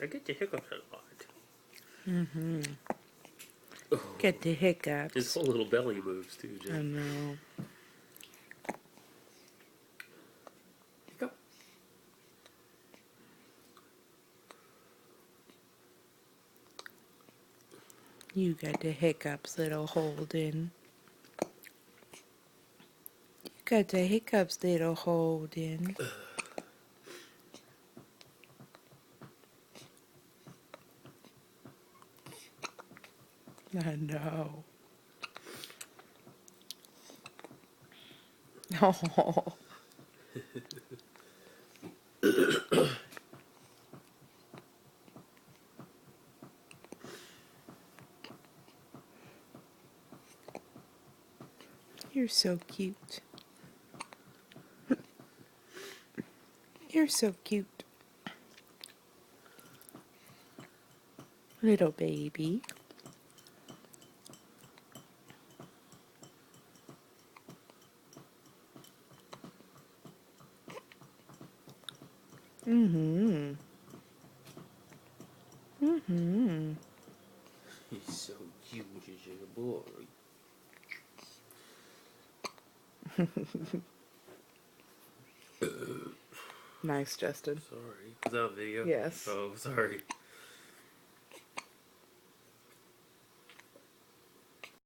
I get the hiccups a lot. Mm-hmm. Oh, Get the hiccups. his whole little belly moves too, I Jen. know. Hiccup. You got the hiccups, little Holden. You got the hiccups, little Holden. I know. Oh. You're so cute. You're so cute. Little baby. Mm-hmm. Mm-hmm. He's so cute, he's a boy. Nice, Justin. Sorry. Is that a video? Yes. Oh, sorry.